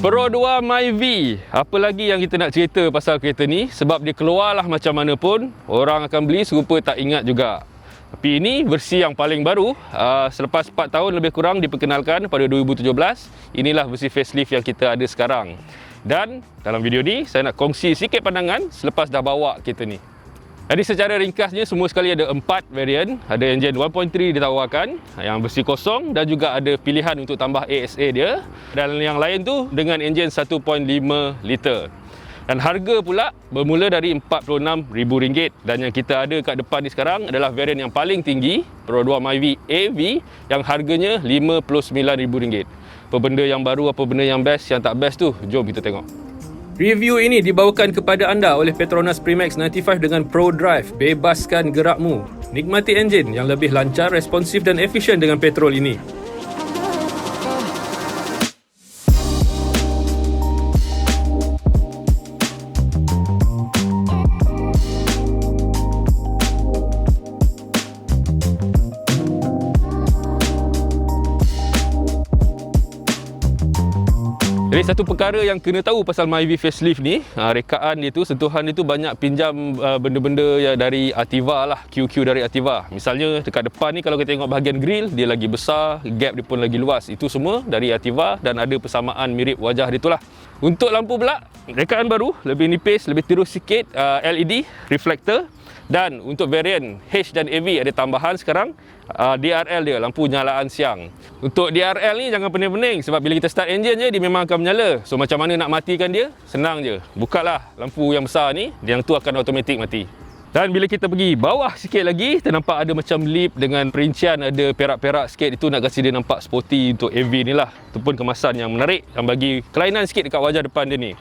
Pro 2 Myvi. Apa lagi yang kita nak cerita pasal kereta ni? Sebab dia keluarlah macam mana pun, orang akan beli serupa tak ingat juga. Tapi ini versi yang paling baru. Selepas 4 tahun lebih kurang diperkenalkan pada 2017. Inilah versi facelift yang kita ada sekarang. Dan dalam video ni saya nak kongsi sikit pandangan selepas dah bawa kereta ni. Jadi secara ringkasnya semua sekali ada 4 varian. Ada enjin 1.3 ditawarkan yang versi kosong dan juga ada pilihan untuk tambah ASA dia. Dan yang lain tu dengan enjin 1.5 liter. Dan harga pula bermula dari RM46,000. Dan yang kita ada kat depan ni sekarang adalah varian yang paling tinggi, Pro 2 Myvi AV, yang harganya RM59,000. Apa benda yang baru, apa benda yang best, yang tak best tu, jom kita tengok. Review ini dibawakan kepada anda oleh Petronas Premax 95 dengan Pro Drive. Bebaskan gerakmu. Nikmati enjin yang lebih lancar, responsif dan efisien dengan petrol ini. Jadi satu perkara yang kena tahu pasal Myvi facelift ni, rekaan dia tu, sentuhan dia tu banyak pinjam benda-benda yang dari Ativa lah, QQ dari Ativa. Misalnya dekat depan ni kalau kita tengok bahagian grill, dia lagi besar, gap dia pun lagi luas. Itu semua dari Ativa dan ada persamaan mirip wajah dia tu lah. Untuk lampu pula, rekaan baru, lebih nipis, lebih tirus sikit, LED, reflector. Dan untuk varian H dan AV ada tambahan sekarang, DRL dia, lampu nyalaan siang. Untuk DRL ni jangan pening-pening sebab bila kita start enjin je dia memang akan menyala. So macam mana nak matikan dia? Senang je. Bukalah lampu yang besar ni, yang tu akan automatik mati. Dan bila kita pergi bawah sikit lagi, kita nampak ada macam lip dengan perincian, ada perak-perak sikit. Itu nak kasi dia nampak sporty untuk AV ni lah. Itu pun kemasan yang menarik, yang bagi kelainan sikit dekat wajah depan dia ni.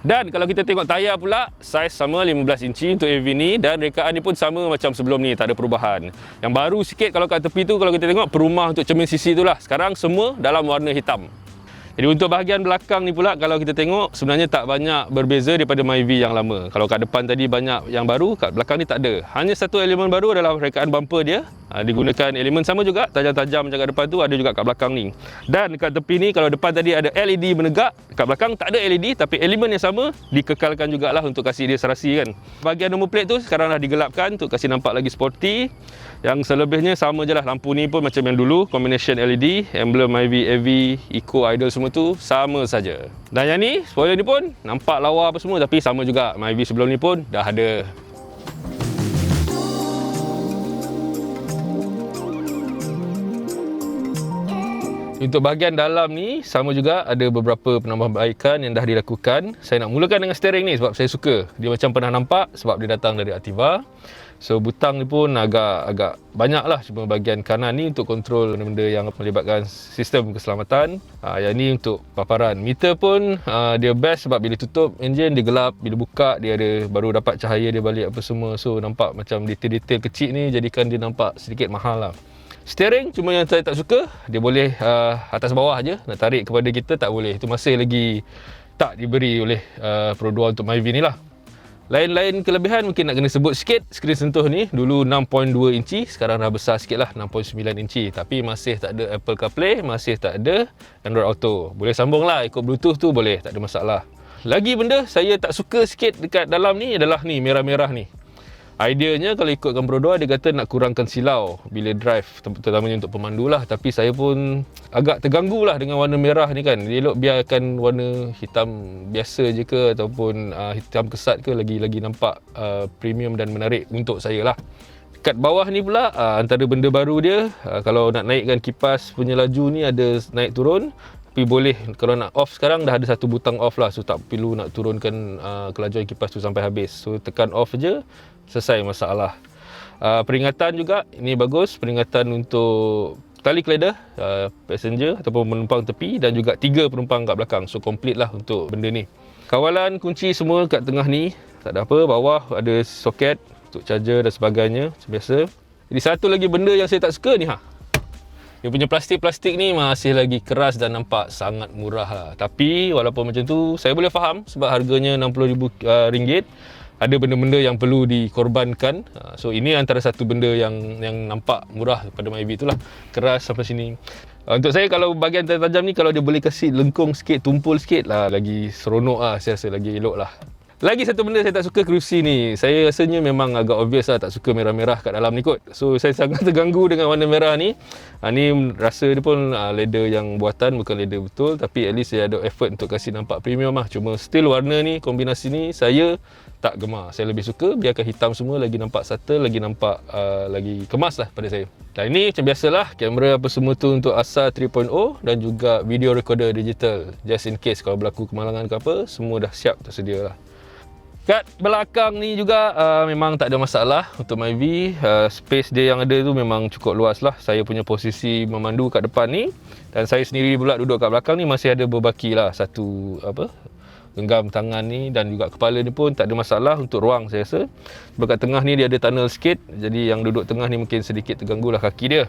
Dan kalau kita tengok tayar pula, saiz sama 15 inci untuk AV ni dan rekaan ni pun sama macam sebelum ni, tak ada perubahan. Yang baru sikit kalau kat tepi tu, kalau kita tengok perumah untuk cermin sisi tu lah. Sekarang semua dalam warna hitam. Jadi untuk bahagian belakang ni pula, kalau kita tengok sebenarnya tak banyak berbeza daripada Myvi yang lama. Kalau kat depan tadi banyak yang baru, kat belakang ni tak ada. Hanya satu elemen baru adalah rekaan bumper dia. Digunakan elemen sama juga, tajam-tajam macam kat depan tu, ada juga kat belakang ni. Dan kat tepi ni, kalau depan tadi ada LED menegak, kat belakang tak ada LED, tapi elemen yang sama dikekalkan jugalah untuk kasih dia serasi kan. Bahagian nombor plate tu sekarang dah digelapkan untuk kasih nampak lagi sporty. Yang selebihnya sama je lah, lampu ni pun macam yang dulu, combination LED, emblem Myvi AV, Eco Idol semua tu sama saja. Dan yang ni, spoiler ni pun nampak lawa apa semua, tapi sama juga, Myvi sebelum ni pun dah ada. Untuk bahagian dalam ni sama juga, ada beberapa penambahbaikan yang dah dilakukan. Saya nak mulakan dengan steering ni sebab saya suka. Dia macam pernah nampak sebab dia datang dari Ativa. So butang ni pun agak banyak lah. Cuma bahagian kanan ni untuk kontrol benda-benda yang melibatkan sistem keselamatan. Yang ni untuk paparan. Meter pun dia best sebab bila tutup enjin dia gelap. Bila buka dia ada baru dapat cahaya dia balik apa semua. So nampak macam detail-detail kecil ni jadikan dia nampak sedikit mahal lah. Steering cuma yang saya tak suka, dia boleh atas bawah je, nak tarik kepada kita tak boleh. Itu masih lagi tak diberi oleh Pro 2 untuk Myvi ni lah. Lain-lain kelebihan mungkin nak kena sebut sikit. Skrin sentuh ni dulu 6.2 inci, sekarang dah besar sikit lah, 6.9 inci. Tapi masih tak ada Apple CarPlay, masih tak ada Android Auto. Boleh sambung lah, ikut Bluetooth tu boleh, tak ada masalah. Lagi benda saya tak suka sikit dekat dalam ni adalah ni, merah-merah ni. Ideanya kalau ikutkan Pro 2, dia kata nak kurangkan silau bila drive, terutamanya untuk pemandu lah. Tapi saya pun agak terganggu lah dengan warna merah ni kan. Dia elok biarkan warna hitam biasa je ke ataupun hitam kesat ke, lagi nampak premium dan menarik untuk saya lah. Kat bawah ni pula antara benda baru dia, kalau nak naikkan kipas punya laju ni ada naik turun. Tapi boleh, kalau nak off sekarang dah ada satu butang off lah. So tak perlu nak turunkan kelajuan kipas tu sampai habis. So tekan off je, selesai masalah. Peringatan juga, ini bagus. Peringatan untuk tali keleda, passenger ataupun penumpang tepi dan juga 3 penumpang kat belakang. So complete lah untuk benda ni. Kawalan kunci semua kat tengah ni, tak ada apa. Bawah ada soket untuk charger dan sebagainya, macam biasa. Jadi satu lagi benda yang saya tak suka ni, dia punya plastik-plastik ni masih lagi keras dan nampak sangat murah lah. Tapi walaupun macam tu, saya boleh faham sebab harganya RM60,000. Ada benda-benda yang perlu dikorbankan. So ini antara satu benda yang nampak murah pada Myvi itulah. Keras sampai sini. Untuk saya kalau bahagian tajam ni, kalau dia boleh kasih lengkung sikit, tumpul sikit lah, lagi seronok lah, saya rasa lagi elok lah. Lagi satu benda saya tak suka kerusi ni. Saya rasanya memang agak obvious lah tak suka merah-merah kat dalam ni kot. So saya sangat terganggu dengan warna merah ni. Ni rasa dia pun leather yang buatan, bukan leather betul. Tapi at least saya ada effort untuk kasih nampak premium lah. Cuma still warna ni, kombinasi ni saya tak gemar. Saya lebih suka biarkan hitam semua, lagi nampak subtle, lagi nampak lagi kemas lah pada saya. Dan ini macam biasalah, kamera apa semua tu untuk ASA 3.0 dan juga video recorder digital. Just in case kalau berlaku kemalangan ke apa, semua dah siap tersedia lah. Kat belakang ni juga memang tak ada masalah untuk Myvi. Space dia yang ada tu memang cukup luas lah. Saya punya posisi memandu kat depan ni, dan saya sendiri pula duduk kat belakang ni masih ada berbaki lah satu genggam tangan ni, dan juga kepala ni pun tak ada masalah untuk ruang saya rasa. Sebab kat tengah ni dia ada tunnel sikit, jadi yang duduk tengah ni mungkin sedikit terganggu lah kaki dia.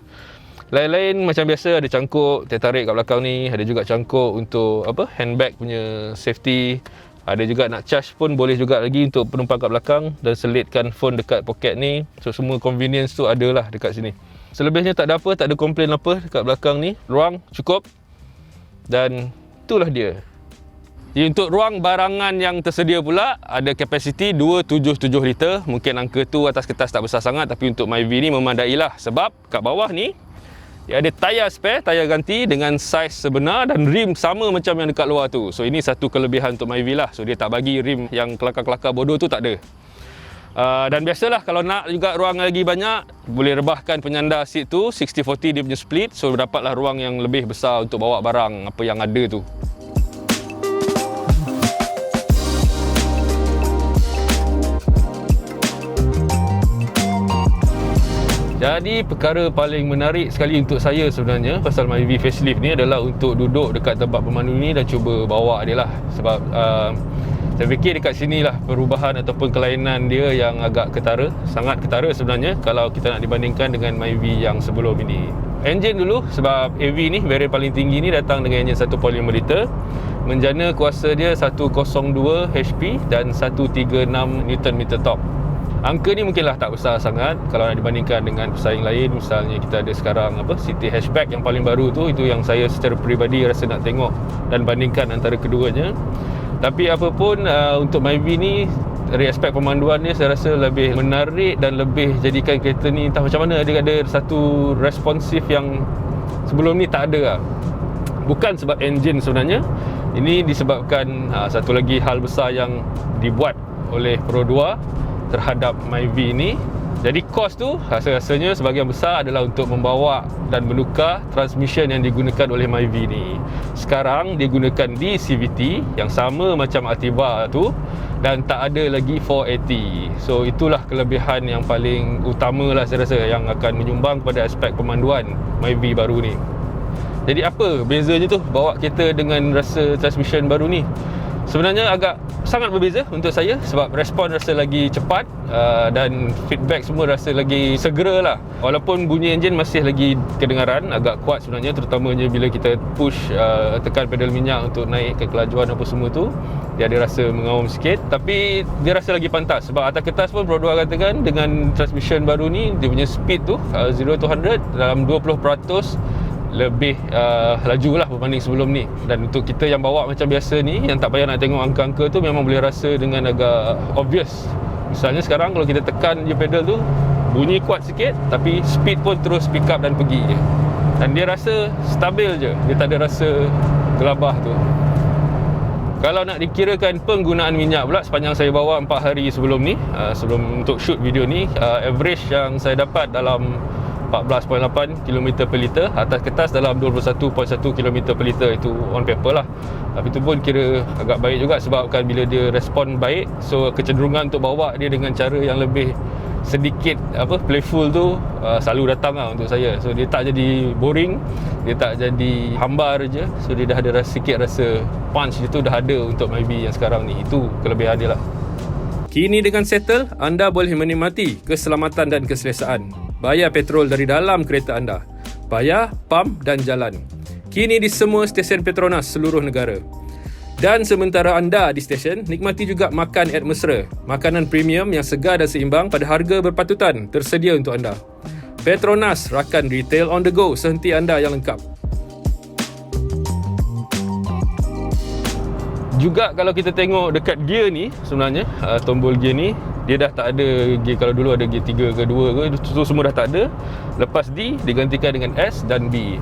Lain-lain macam biasa, ada cangkuk tertarik kat belakang ni, ada juga cangkuk untuk handbag punya safety. Ada juga nak charge pun boleh juga lagi untuk penumpang kat belakang, dan selitkan phone dekat poket ni. So semua convenience tu ada lah dekat sini. Selebihnya tak ada apa, tak ada komplain apa dekat belakang ni. Ruang cukup, dan itulah dia. Jadi untuk ruang barangan yang tersedia pula, ada kapasiti 277 liter. Mungkin angka tu atas kertas tak besar sangat, tapi untuk Myvi ni memadai lah. Sebab kat bawah ni dia ada tayar spare, tayar ganti dengan saiz sebenar, dan rim sama macam yang dekat luar tu. So ini satu kelebihan untuk Myvi lah. So dia tak bagi rim yang kelakar-kelakar bodoh tu, tak ada. Dan biasalah kalau nak juga ruang lagi banyak, boleh rebahkan penyandar seat tu 60-40 dia punya split. So dapatlah ruang yang lebih besar untuk bawa barang apa yang ada tu. Jadi perkara paling menarik sekali untuk saya sebenarnya pasal Myvi facelift ni adalah untuk duduk dekat tempat pemandu ni dan cuba bawa dia lah. Sebab saya fikir dekat sini lah perubahan ataupun kelainan dia yang agak ketara. Sangat ketara sebenarnya kalau kita nak dibandingkan dengan Myvi yang sebelum ini. Enjin dulu, sebab AV ni variant paling tinggi ni datang dengan enjin 1.5 liter. Menjana kuasa dia 102 HP dan 136 Nm torque. Angka ni mungkinlah tak besar sangat kalau nak dibandingkan dengan pesaing lain. Misalnya kita ada sekarang City Hatchback yang paling baru tu, itu yang saya secara peribadi rasa nak tengok dan bandingkan antara keduanya. Tapi apa pun untuk Myvi ni, dari aspek pemanduan ni saya rasa lebih menarik dan lebih jadikan kereta ni entah macam mana dia ada satu responsif yang sebelum ni tak ada lah. Bukan sebab enjin sebenarnya, ini disebabkan satu lagi hal besar yang dibuat oleh Pro 2 terhadap Myvi ni. Jadi kos tu rasa-rasanya sebahagian besar adalah untuk membawa dan menukar transmission yang digunakan oleh Myvi ni. Sekarang digunakan di CVT yang sama macam Ativa tu, dan tak ada lagi 480. So itulah kelebihan yang paling utama lah saya rasa, yang akan menyumbang pada aspek pemanduan Myvi baru ni. Jadi apa bezanya tu bawa kereta dengan rasa transmission baru ni? Sebenarnya agak sangat berbeza untuk saya, sebab respon rasa lagi cepat dan feedback semua rasa lagi segera lah. Walaupun bunyi enjin masih lagi kedengaran agak kuat sebenarnya, terutamanya bila kita push tekan pedal minyak untuk naik ke kelajuan apa semua tu, dia ada rasa mengaum sikit, tapi dia rasa lagi pantas. Sebab atas kertas pun Pro 2 katakan dengan transmission baru ni dia punya speed tu 0 to 100 dalam 20% lebih laju lah berbanding sebelum ni. Dan untuk kita yang bawa macam biasa ni, yang tak payah nak tengok angka-angka tu, memang boleh rasa dengan agak obvious. Misalnya sekarang kalau kita tekan je pedal tu, bunyi kuat sikit, tapi speed pun terus pick up dan pergi je. Dan dia rasa stabil je, dia tak ada rasa gelabah tu. Kalau nak dikirakan penggunaan minyak pula, sepanjang saya bawa 4 hari sebelum ni, sebelum untuk shoot video ni, average yang saya dapat dalam 14.8 km per liter. Atas kertas dalam 21.1 km per liter. Itu on paper lah. Tapi itu pun kira agak baik juga, sebabkan bila dia respon baik, so kecenderungan untuk bawa dia dengan cara yang lebih sedikit playful tu selalu datang lah untuk saya. So dia tak jadi boring, dia tak jadi hambar je. So dia dah ada sikit rasa punch dia tu dah ada untuk Myvi yang sekarang ni. Itu kelebihan dia lah. Kini dengan settle, anda boleh menikmati keselamatan dan keselesaan. Bayar petrol dari dalam kereta anda. Bayar, pam dan jalan. Kini di semua stesen Petronas seluruh negara. Dan sementara anda di stesen, nikmati juga makan atmosfera. Makanan premium yang segar dan seimbang pada harga berpatutan tersedia untuk anda. Petronas, rakan retail on the go sehenti anda yang lengkap. Juga kalau kita tengok dekat gear ni, sebenarnya tombol gear ni dia dah tak ada gear. Kalau dulu ada gear 3 ke 2 ke, itu semua dah tak ada. Lepas D digantikan dengan S dan B.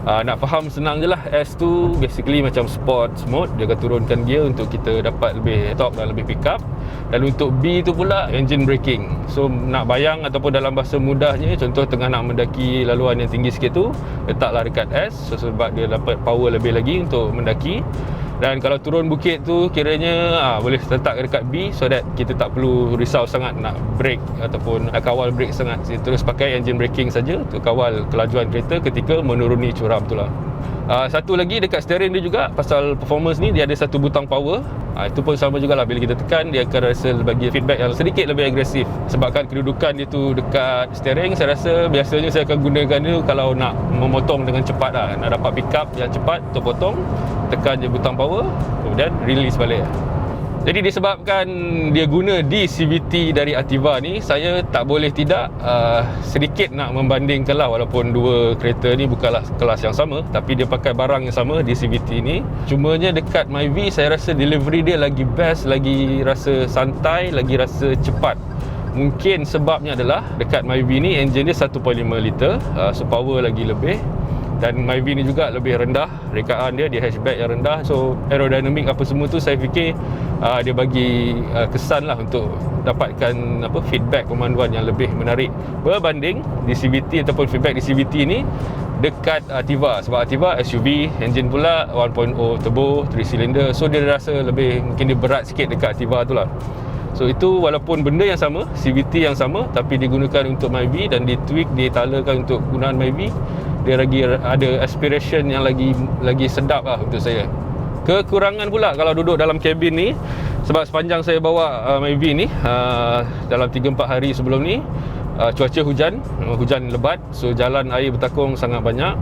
Nak faham senang je lah, S tu basically macam sports mode, dia akan turunkan gear untuk kita dapat lebih top dan lebih pick up. Dan untuk B tu pula engine braking. So nak bayang ataupun dalam bahasa mudahnya, contoh tengah nak mendaki laluan yang tinggi sikit tu, letaklah dekat S, so sebab dia dapat power lebih lagi untuk mendaki. Dan kalau turun bukit tu kiranya boleh letak dekat B, so that kita tak perlu risau sangat nak brake ataupun nak kawal brake sangat. Kita terus pakai engine braking saja untuk kawal kelajuan kereta ketika menuruni curam tu lah. Satu lagi dekat steering dia juga, pasal performance ni dia ada satu butang power. Itu pun sama jugalah, bila kita tekan dia akan rasa bagi feedback yang sedikit lebih agresif. Sebabkan kedudukan dia tu dekat steering, saya rasa biasanya saya akan gunakan dia kalau nak memotong dengan cepat lah. Nak dapat pick up yang cepat untuk potong, tekan je butang power, kemudian release balik. Jadi disebabkan dia guna di CVT dari Ativa ni, saya tak boleh tidak sedikit nak membandingkan lah, walaupun dua kereta ni bukanlah kelas yang sama, tapi dia pakai barang yang sama di CVT ni. Cumanya dekat Myvi saya rasa delivery dia lagi best, lagi rasa santai, lagi rasa cepat. Mungkin sebabnya adalah dekat Myvi ni enjin dia 1.5 liter, so power lagi lebih. Dan Myvi ni juga lebih rendah, rekaan dia hatchback yang rendah. So aerodynamic apa semua tu saya fikir dia bagi kesan lah untuk dapatkan feedback pemanduan yang lebih menarik berbanding di CVT ataupun feedback di CVT ni dekat Ativa. Sebab Ativa SUV, enjin pula 1.0 turbo 3 cylinder, so dia rasa lebih, mungkin dia berat sikit dekat Ativa tu lah. So itu walaupun benda yang sama, CVT yang sama, tapi digunakan untuk Myvi dan ditweak, ditalakan untuk gunaan Myvi, dia lagi ada aspiration yang lagi sedap lah untuk saya. Kekurangan pula kalau duduk dalam kabin ni, sebab sepanjang saya bawa Myvi ni, dalam 3-4 hari sebelum ni, cuaca hujan lebat, so jalan air bertakung sangat banyak.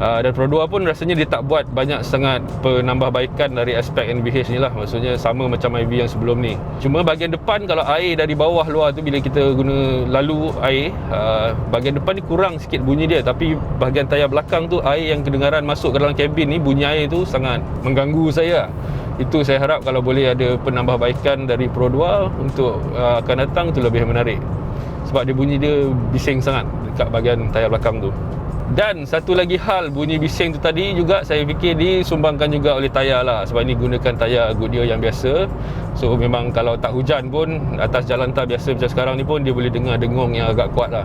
Dan Pro 2 pun rasanya dia tak buat banyak sangat penambahbaikan dari aspek NVH ni lah. Maksudnya sama macam Myvi yang sebelum ni. Cuma bahagian depan, kalau air dari bawah luar tu, bila kita guna lalu air, bahagian depan ni kurang sikit bunyi dia. Tapi bahagian tayar belakang tu, air yang kedengaran masuk ke dalam kabin ni, bunyi air tu sangat mengganggu saya. Itu saya harap kalau boleh ada penambahbaikan dari Pro 2 untuk akan datang tu lebih menarik. Sebab dia bunyi dia bising sangat dekat bahagian tayar belakang tu. Dan satu lagi hal, bunyi bising tu tadi juga saya fikir disumbangkan juga oleh tayar lah. Sebab ni gunakan tayar Goodyear yang biasa. So memang kalau tak hujan pun, atas jalan tar biasa macam sekarang ni pun, dia boleh dengar dengung yang agak kuat lah.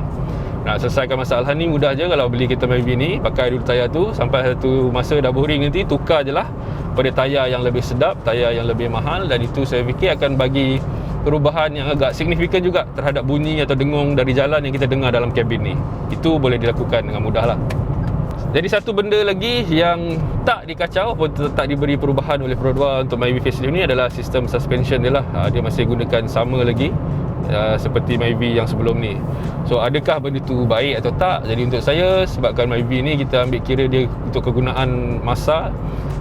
Nak selesaikan masalah ni mudah je. Kalau beli kereta Myvi ni, pakai dulu tayar tu, sampai satu masa dah boring nanti, tukar je lah pada tayar yang lebih sedap, tayar yang lebih mahal. Dan itu saya fikir akan bagi perubahan yang agak signifikan juga terhadap bunyi atau dengung dari jalan yang kita dengar dalam kabin ni. Itu boleh dilakukan dengan mudah lah. Jadi satu benda lagi yang tak dikacau pun tak diberi perubahan oleh Pro 2 untuk Myvi facelift ni adalah sistem suspension dia lah. Dia masih gunakan sama lagi seperti Myvi yang sebelum ni. So adakah benda tu baik atau tak? Jadi untuk saya, sebabkan Myvi ni kita ambil kira dia untuk kegunaan masa,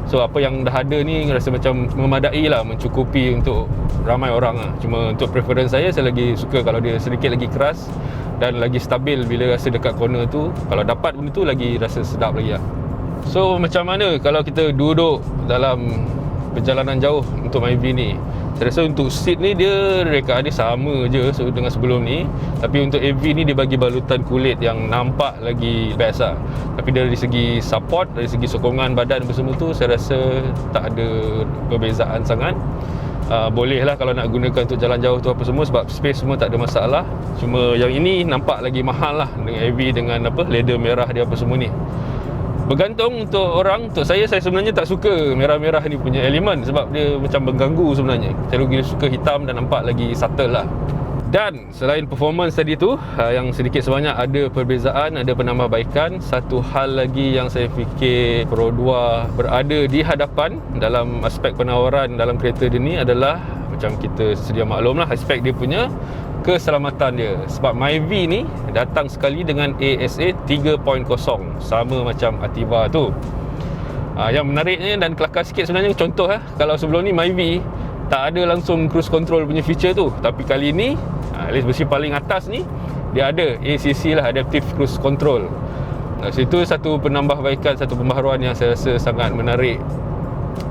so apa yang dah ada ni rasa macam memadai lah, mencukupi untuk ramai orang lah. Cuma untuk preference saya lagi suka kalau dia sedikit lagi keras dan lagi stabil bila rasa dekat corner tu. Kalau dapat benda tu lagi rasa sedap lagi lah. So macam mana kalau kita duduk dalam perjalanan jauh untuk Myvi ni? Saya rasa untuk seat ni dia rekaan dia sama je dengan sebelum ni. Tapi untuk AV ni dia bagi balutan kulit yang nampak lagi best lah. Tapi dari segi support, dari segi sokongan badan apa semua tu, saya rasa tak ada perbezaan sangat. Boleh lah kalau nak gunakan untuk jalan jauh tu apa semua, sebab space semua tak ada masalah. Cuma yang ini nampak lagi mahal lah, dengan AV, dengan leather merah dia apa semua ni. Bergantung untuk orang. Untuk saya sebenarnya tak suka merah-merah ni punya elemen, sebab dia macam mengganggu sebenarnya. Saya lebih suka hitam dan nampak lagi subtle lah. Dan selain performance tadi tu, yang sedikit sebanyak ada perbezaan, ada penambahbaikan, satu hal lagi yang saya fikir Pro 2 berada di hadapan dalam aspek penawaran dalam kereta dia ni adalah, macam kita sedia maklum lah, aspek dia punya keselamatan dia. Sebab Myvi ni datang sekali dengan ASA 3.0, sama macam Ativa tu. Yang menariknya dan kelakar sikit sebenarnya, contoh kalau sebelum ni Myvi tak ada langsung cruise control punya feature tu, tapi kali ni list versi paling atas ni dia ada ACC lah, Adaptive Cruise Control. So itu satu penambahbaikan, satu pembaharuan yang saya rasa sangat menarik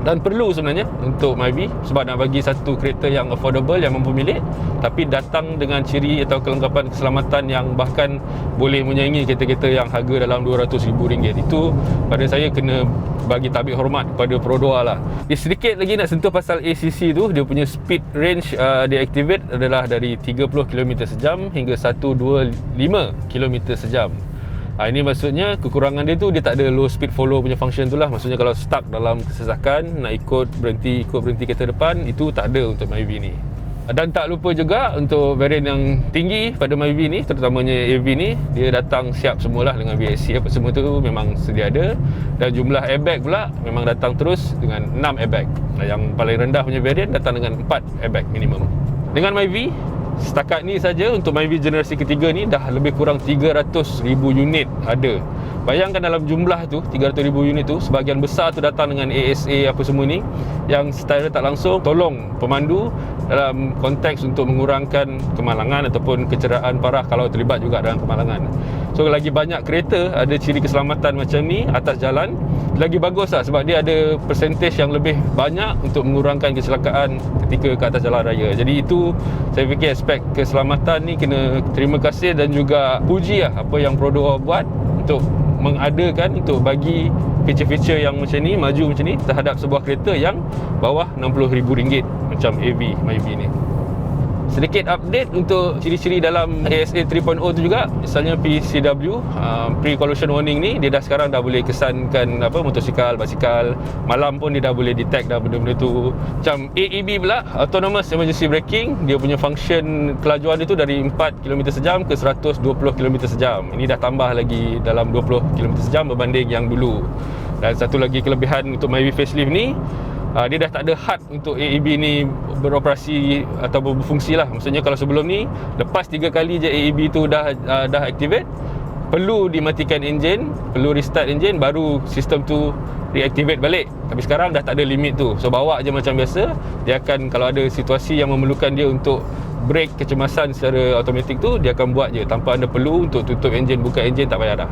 dan perlu sebenarnya untuk Myvi sebab nak bagi satu kereta yang affordable, yang mampu milik, tapi datang dengan ciri atau kelengkapan keselamatan yang bahkan boleh menyaingi kereta-kereta yang harga dalam RM200,000. Itu pada saya kena bagi tabik hormat kepada Pro 2 lah. Sedikit lagi nak sentuh pasal ACC tu, dia punya speed range deactivate adalah dari 30 km sejam hingga 125 km sejam. Ini maksudnya kekurangan dia tu, dia tak ada low speed follow punya function tu lah. Maksudnya kalau stuck dalam kesesakan, nak ikut berhenti kereta depan, itu tak ada untuk Myvi ni. Dan tak lupa juga untuk varian yang tinggi pada Myvi ni, terutamanya AV ni, dia datang siap semualah dengan VSC, apa semua tu memang sedia ada. Dan jumlah airbag pula memang datang terus dengan 6 airbag. Yang paling rendah punya varian datang dengan 4 airbag minimum. Dengan Myvi, setakat ni saja untuk Myvi generasi ketiga ni dah lebih kurang 300,000 unit ada. Bayangkan dalam jumlah tu 300,000 unit tu, sebahagian besar tu datang dengan ASA apa semua ni, yang secara tak langsung tolong pemandu dalam konteks untuk mengurangkan kemalangan ataupun kecederaan parah kalau terlibat juga dalam kemalangan. So lagi banyak kereta ada ciri keselamatan macam ni atas jalan, lagi bagus lah, sebab dia ada percentage yang lebih banyak untuk mengurangkan kecelakaan ketika ke atas jalan raya. Jadi itu saya fikir aspek keselamatan ni kena terima kasih dan juga puji lah apa yang Pro 2 buat untuk mengadakan, untuk bagi feature-feature yang macam ni, maju macam ni terhadap sebuah kereta yang bawah RM60,000 macam AV Myvi ni. Sedikit update untuk ciri-ciri dalam ASA 3.0 tu juga. Misalnya PCW, pre-collision warning ni, dia sekarang dah boleh kesankan motosikal, basikal. Malam pun dia dah boleh detect dah benda-benda tu. Macam AEB pula, Autonomous Emergency Braking, dia punya function kelajuan dia tu dari 4 km sejam ke 120 km sejam. Ini dah tambah lagi dalam 20 km sejam berbanding yang dulu. Dan satu lagi kelebihan untuk Myvi facelift ni, dia dah tak ada HUD untuk AEB ni beroperasi atau berfungsi lah. Maksudnya kalau sebelum ni, lepas 3 kali je AEB tu dah activate, perlu dimatikan enjin, perlu restart enjin, baru sistem tu reactivate balik. Tapi sekarang dah tak ada limit tu. So bawa je macam biasa. Dia akan, kalau ada situasi yang memerlukan dia untuk break kecemasan secara automatik tu, dia akan buat je tanpa anda perlu untuk tutup enjin, buka enjin, tak payah dah.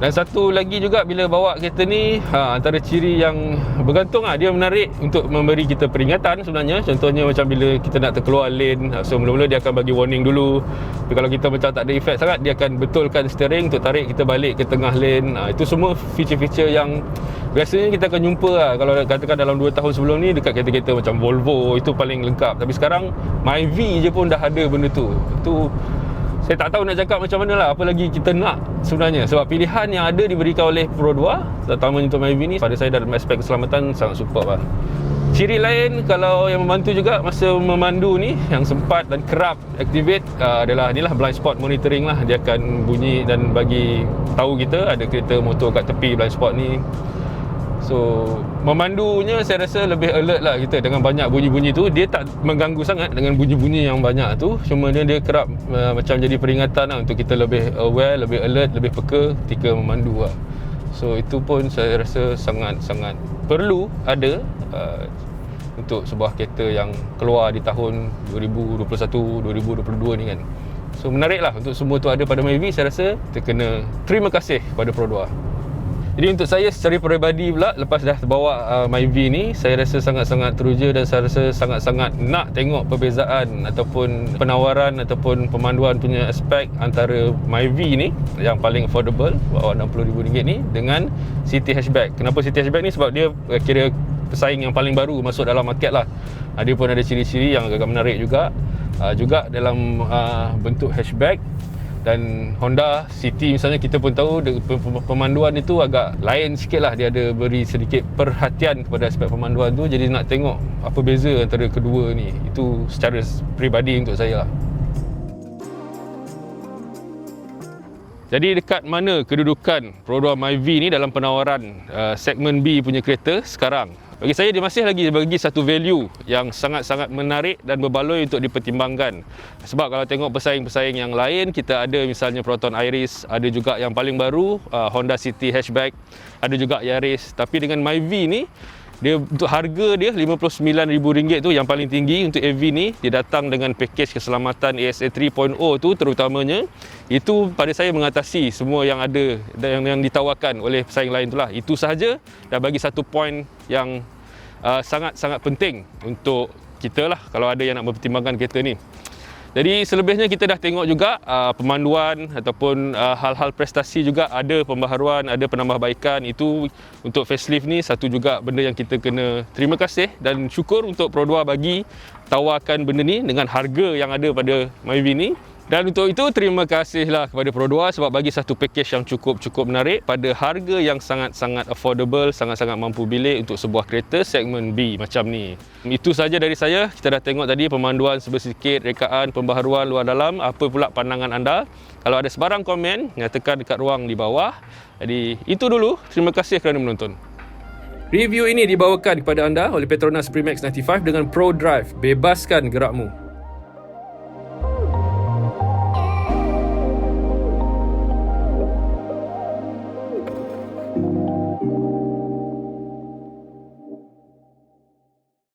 Dan satu lagi juga, bila bawa kereta ni, antara ciri yang bergantung dia menarik untuk memberi kita peringatan sebenarnya. Contohnya macam bila kita nak terkeluar lane, so mula-mula dia akan bagi warning dulu. Tapi kalau kita macam tak ada efek sangat, dia akan betulkan steering untuk tarik kita balik ke tengah lane. Itu semua feature-feature yang biasanya kita akan jumpa kalau katakan dalam 2 tahun sebelum ni dekat kereta-kereta macam Volvo, itu paling lengkap. Tapi sekarang Myvi je pun dah ada benda tu. Itu saya tak tahu nak cakap macam mana lah, apa lagi kita nak sebenarnya. Sebab pilihan yang ada diberikan oleh Pro 2, terutamanya untuk Myvi ni, pada saya dalam aspek keselamatan sangat superb lah. Ciri lain kalau yang membantu juga masa memandu ni, yang sempat dan kerap activate, adalah inilah blind spot monitoring lah. Dia akan bunyi dan bagi tahu kita ada kereta motor kat tepi blind spot ni. So memandunya saya rasa lebih alert lah kita dengan banyak bunyi-bunyi tu. Dia tak mengganggu sangat dengan bunyi-bunyi yang banyak tu, cuma dia kerap macam jadi peringatan lah untuk kita lebih aware, lebih alert, lebih peka ketika memandu lah. So itu pun saya rasa sangat-sangat perlu ada untuk sebuah kereta yang keluar di tahun 2021, 2022 ni kan. So menarik lah untuk semua tu ada pada Myvi. Saya rasa kita kena terima kasih kepada Pro 2. Jadi untuk saya secara peribadi pula, lepas dah terbawa Myvi ni, saya rasa sangat-sangat teruja dan saya rasa sangat-sangat nak tengok perbezaan ataupun penawaran ataupun pemanduan punya aspek antara Myvi ni yang paling affordable, bawah RM60,000 ni, dengan City Hatchback. Kenapa City Hatchback ni? Sebab dia kira pesaing yang paling baru masuk dalam market lah. Dia pun ada ciri-ciri yang agak menarik juga, juga dalam bentuk hatchback. Dan Honda City misalnya, kita pun tahu pemanduan itu agak lain sikit lah. Dia ada beri sedikit perhatian kepada aspek pemanduan tu. Jadi nak tengok apa beza antara kedua ni. Itu secara peribadi untuk saya lah. Jadi dekat mana kedudukan Pro 2 Myvi ni dalam penawaran segmen B punya kereta sekarang? Bagi saya dia masih lagi bagi satu value yang sangat-sangat menarik dan berbaloi untuk dipertimbangkan. Sebab kalau tengok pesaing-pesaing yang lain, kita ada misalnya Proton Iris, ada juga yang paling baru Honda City Hatchback, ada juga Yaris. Tapi dengan Myvi ni, dia untuk harga dia RM59,000 tu yang paling tinggi untuk AV ni, dia datang dengan pakej keselamatan ASA 3.0 tu terutamanya. Itu pada saya mengatasi semua yang ada dan yang ditawarkan oleh pesaing lain tu lah. Itu sahaja dah bagi satu point yang sangat-sangat penting untuk kita lah kalau ada yang nak mempertimbangkan kereta ni. Jadi selebihnya kita dah tengok juga pemanduan ataupun hal-hal prestasi juga ada pembaharuan, ada penambahbaikan. Itu untuk facelift ni satu juga benda yang kita kena terima kasih dan syukur untuk Pro 2 bagi tawarkan benda ni dengan harga yang ada pada Myvi ni. Dan untuk itu terima kasihlah kepada Pro 2 sebab bagi satu package yang cukup menarik pada harga yang sangat-sangat affordable, sangat-sangat mampu bilik untuk sebuah kereta segmen B macam ni. Itu saja dari saya. Kita dah tengok tadi pemanduan sedikit, rekaan, pembaharuan luar dalam. Apa pula pandangan anda? Kalau ada sebarang komen, nyatakan dekat ruang di bawah. Jadi itu dulu. Terima kasih kerana menonton. Review ini dibawakan kepada anda oleh Petronas Premix 95 dengan Pro Drive. Bebaskan gerakmu.